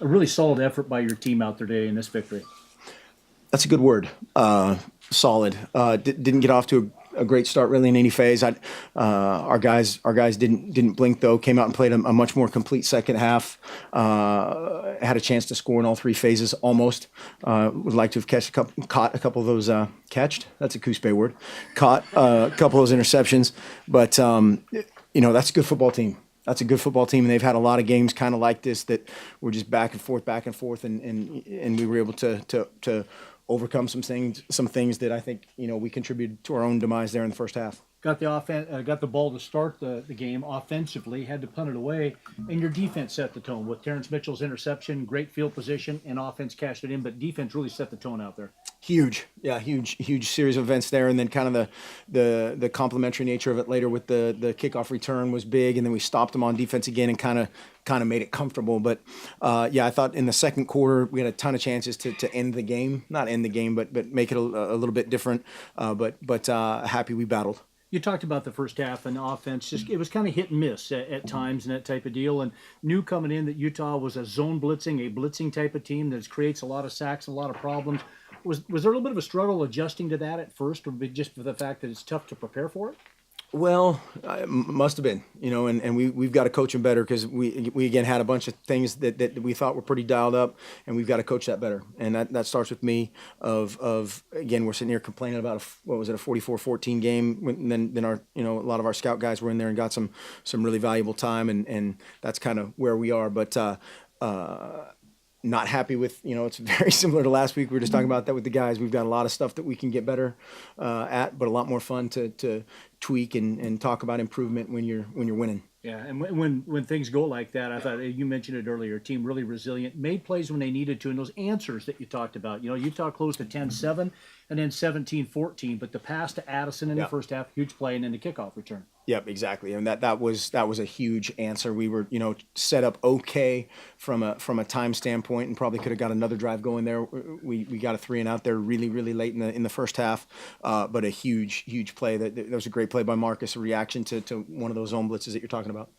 A really solid effort by your team out there today in this victory. That's a good word. Solid. Didn't get off to a great start really in any phase. Our guys didn't blink though. Came out and played a much more complete second half. Had a chance to score in all three phases almost. Would like to have caught a couple of those catched. That's a Coos Bay word. Caught a couple of those interceptions, but that's a good football team. That's a good football team, and they've had a lot of games kind of like this that were just back and forth, and we were able to overcome some things that I think we contributed to our own demise there in the first half. Got the ball to start the game offensively, had to punt it away, and your defense set the tone with Terrence Mitchell's interception, great field position, and offense cashed it in, but defense really set the tone out there. Huge series of events there, and then kind of the complementary nature of it later with the kickoff return was big, and then we stopped them on defense again and kind of made it comfortable. But I thought in the second quarter we had a ton of chances to end the game, not end the game, but make it a little bit different. But happy we battled. You talked about the first half and the offense. Just it was kind of hit and miss at times and that type of deal. And knew coming in that Utah was a blitzing type of team that creates a lot of sacks, a lot of problems. Was there a little bit of a struggle adjusting to that at first, or just for the fact that it's tough to prepare for it? Well, must have been, and we've got to coach them better because we again had a bunch of things that we thought were pretty dialed up, and we've got to coach that better. And that starts with me of again, we're sitting here complaining about a 44-14 game, then our a lot of our scout guys were in there and got some really valuable time, and that's kind of where we are. But not happy with, it's very similar to last week. We were just talking about that with the guys. We've got a lot of stuff that we can get better at, but a lot more fun to tweak and talk about improvement when you're winning. Yeah, and when things go like that, I thought you mentioned it earlier. Team really resilient, made plays when they needed to, and those answers that you talked about. Utah closed to 10-7 and then 17-14, but the pass to Addison in the first half, huge play, and then the kickoff return. Yep, exactly, and that was a huge answer. We were set up okay from a time standpoint, and probably could have got another drive going there. We got a 3 and out there really late in the first half, but a huge play. That was a great play by Marcus, a reaction to one of those zone blitzes that you're talking about.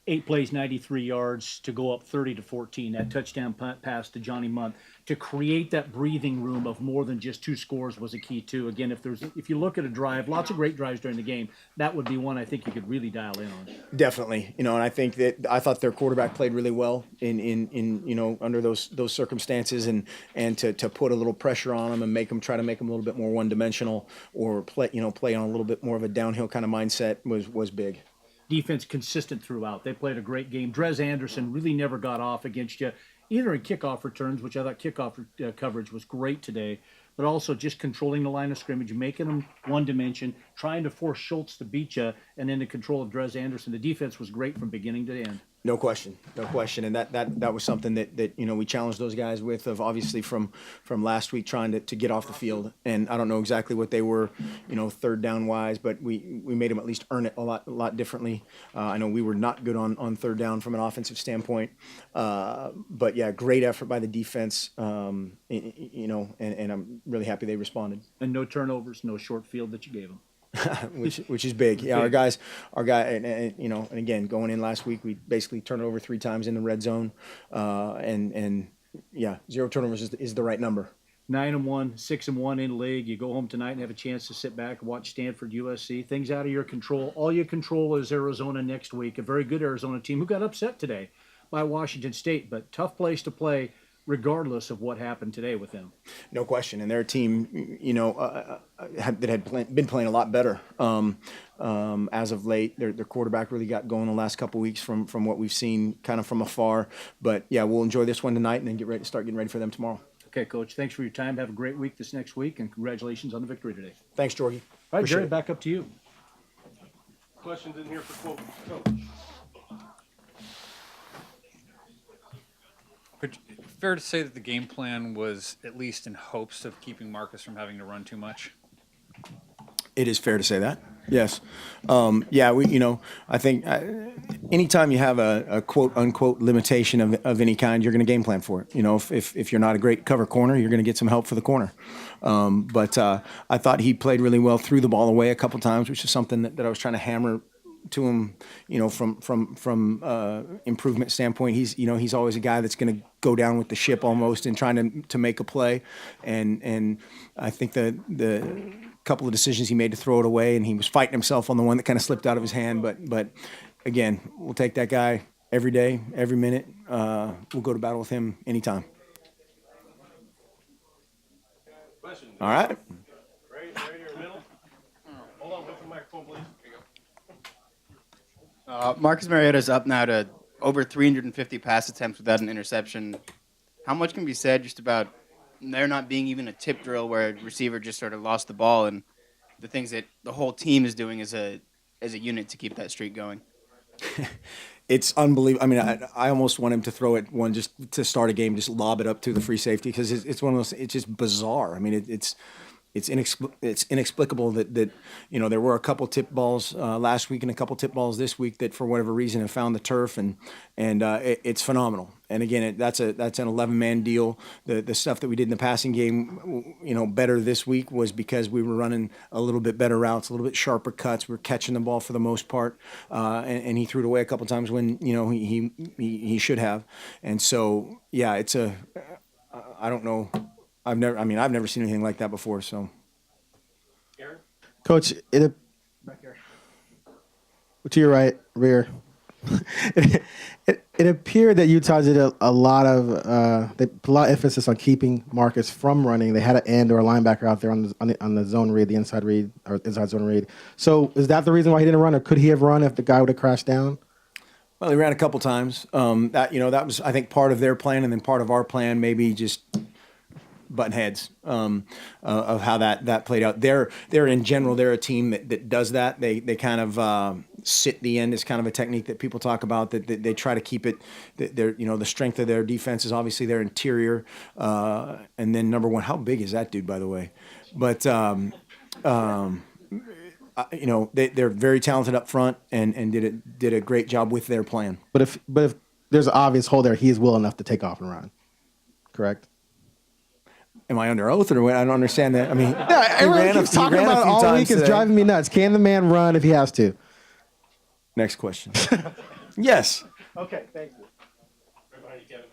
8 plays, 93 yards to go up 30-14. That touchdown pass to Johnny Munt to create that breathing room of more than just 2 scores was a key too. Again, if you look at a drive, lots of great drives during the game, that would be one I think you could really dial in on. Definitely, and I thought their quarterback played really well in under those circumstances, and to put a little pressure on them and try to make them a little bit more one dimensional, or play on a little bit more of a downhill kind of mindset was big. Defense consistent throughout. They played a great game. Drez Anderson really never got off against you, either in kickoff returns, which I thought kickoff coverage was great today, but also just controlling the line of scrimmage, making them one dimension, trying to force Schultz to beat you, and then the control of Drez Anderson. The defense was great from beginning to end. No question, and that was something that we challenged those guys with, of obviously from last week, trying to get off the field. And I don't know exactly what they were, third down wise, but we made them at least earn it a lot differently. I know we were not good on third down from an offensive standpoint, but yeah, great effort by the defense. And I'm really happy they responded. And no turnovers, no short field that you gave them. which is big. Yeah, our guy, and again, going in last week, we basically turned it over 3 times in the red zone, and 0 turnovers is the right number. 9-1, 6-1 in league. You go home tonight and have a chance to sit back and watch Stanford, USC. Things out of your control. All you control is Arizona next week. A very good Arizona team who got upset today by Washington State, but tough place to play, regardless of what happened today with them. No question, and their team, that had been playing a lot better as of late. Their quarterback really got going the last couple weeks from what we've seen kind of from afar. But yeah, we'll enjoy this one tonight and then start getting ready for them tomorrow. Okay, Coach. Thanks for your time. Have a great week this next week, and congratulations on the victory today. Thanks, Jorgie. All right, Jerry, back up to you. Questions in here for Coach. Fair to say that the game plan was at least in hopes of keeping Marcus from having to run too much? It is fair to say that. Yes. I think anytime you have a quote unquote limitation of any kind, you're going to game plan for it. If you're not a great cover corner, you're going to get some help for the corner. But I thought he played really well, threw the ball away a couple times, which is something that I was trying to hammer to him, from improvement standpoint. He's always a guy that's going to go down with the ship almost and trying to make a play. And I think the couple of decisions he made to throw it away, and he was fighting himself on the one that kind of slipped out of his hand. But again, we'll take that guy every day, every minute. We'll go to battle with him anytime. Question. All right. Right here in the middle. Hold on, wait for the microphone, please. Marcus Mariota's up now to over 350 pass attempts without an interception. How much can be said just about there not being even a tip drill where a receiver just sort of lost the ball, and the things that the whole team is doing as a unit to keep that streak going? It's unbelievable. I mean, I almost want him to throw it one just to start a game, just lob it up to the free safety, because it's one of those. It's just bizarre. I mean, it's inexplicable that there were a couple tip balls last week and a couple tip balls this week that for whatever reason have found the turf, and it's phenomenal. And again, that's an 11-man deal. The stuff that we did in the passing game, better this week was because we were running a little bit better routes, a little bit sharper cuts. We were catching the ball for the most part, and he threw it away a couple times when he should have. And so yeah, I don't know. I've never seen anything like that before. So, Aaron? Coach, back here. To your right, rear. It appeared that Utah did a lot of emphasis on keeping Marcus from running. They had an end or a linebacker out there on the zone read, the inside read or inside zone read. So is that the reason why he didn't run, or could he have run if the guy would have crashed down? Well, he ran a couple times. That was, I think, part of their plan, and then part of our plan maybe just button heads of how that played out. They're in general, they're a team that does that. They kind of sit the end is kind of a technique that people talk about, that they try to keep it. The strength of their defense is obviously their interior, and then number one, how big is that dude, by the way? But they're very talented up front and did a great job with their plan. But if there's an obvious hole there, he is well enough to take off and run. Correct? Am I under oath or what? I don't understand that. I mean, everyone keeps talking about it all week. It's driving me nuts. Can the man run if he has to? Next question. Yes. Okay, thank you. Right behind you, Kevin.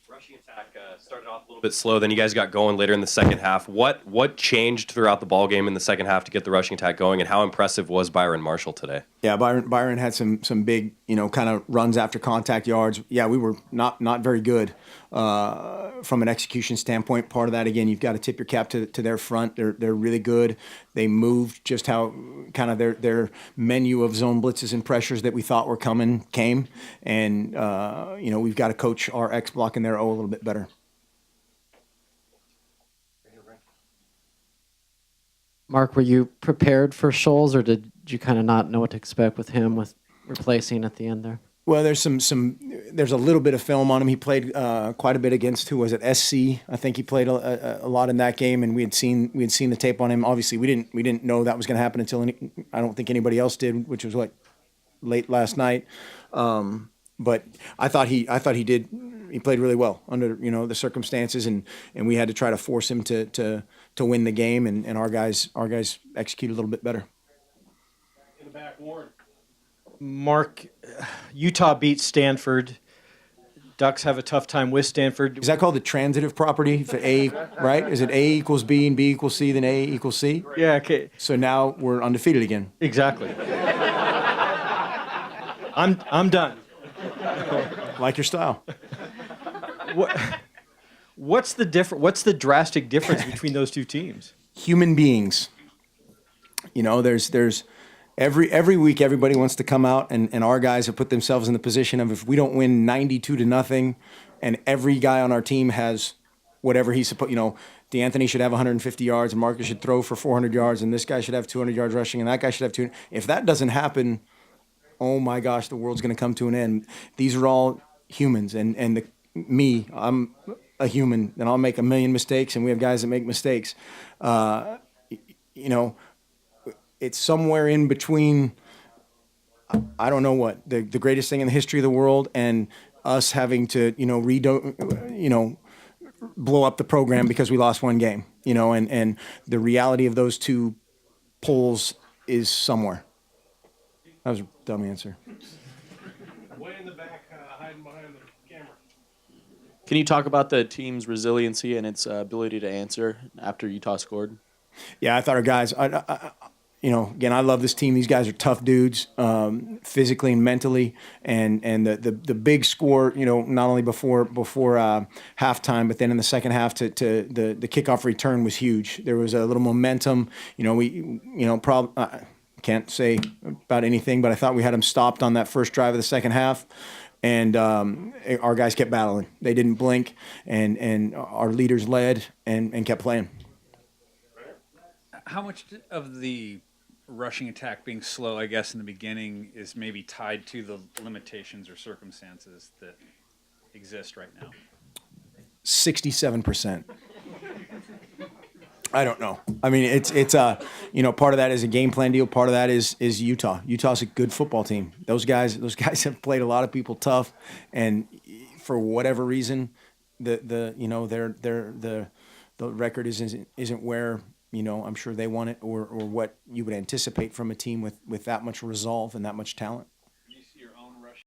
Rushing attack started off a little bit slow, then you guys got going later in the second half. What changed throughout the ball game in the second half to get the rushing attack going, and how impressive was Byron Marshall today? Yeah, Byron had some big, kind of runs after contact yards. Yeah, we were not very good from an execution standpoint. Part of that, again, you've got to tip your cap to their front. They're really good. They moved just how kind of their menu of zone blitzes and pressures that we thought were coming came, and we've got to coach our X block and their O a little bit better. Mark, were you prepared for Scholes, or did you kind of not know what to expect with him with replacing at the end there? Well, there's there's a little bit of film on him. He played quite a bit against, who was it, SC? I think he played a lot in that game, and we had seen the tape on him. Obviously, we didn't know that was going to happen until I don't think anybody else did, which was late last night. But I thought he did. He played really well under the circumstances, and we had to try to force him to win the game, and our guys executed a little bit better. In the back, Warren. Mark, Utah beat Stanford. Ducks have a tough time with Stanford. Is that called the transitive property? For A, right? Is it A equals B and B equals C, then A equals C? Yeah, okay. So now we're undefeated again. Exactly. I'm done. Like your style. What's the drastic difference between those two teams? Human beings. There's every week everybody wants to come out, and our guys have put themselves in the position of, if we don't win 92-0, and every guy on our team has whatever he's supposed, DeAnthony should have 150 yards, and Marcus should throw for 400 yards, and this guy should have 200 yards rushing, and that guy should have 200. If that doesn't happen, oh my gosh, the world's going to come to an end. These are all humans, and I'm a human, and I'll make a million mistakes, and we have guys that make mistakes. It's somewhere in between, I don't know what, the greatest thing in the history of the world, and us having to, blow up the program because we lost one game. you know, and the reality of those two poles is somewhere. That was a dumb answer. Way in the back, hiding behind the camera. Can you talk about the team's resiliency and its ability to answer after Utah scored? Yeah, I thought our guys. You know, again, I love this team. These guys are tough dudes, physically and mentally. And the big score, you know, not only before halftime, but then in the second half to the kickoff return was huge. There was a little momentum. You know, can't say about anything, but I thought we had them stopped on that first drive of the second half. And our guys kept battling. They didn't blink, and our leaders led and kept playing. How much of the rushing attack being slow, I guess, in the beginning is maybe tied to the limitations or circumstances that exist right now? 67%. I don't know. I mean, it's you know, part of that is a game plan deal. Part of that is Utah. Utah's a good football team. Those guys have played a lot of people tough, and for whatever reason, the you know the record isn't where, you know, I'm sure they want it, or what you would anticipate from a team with that much resolve and that much talent.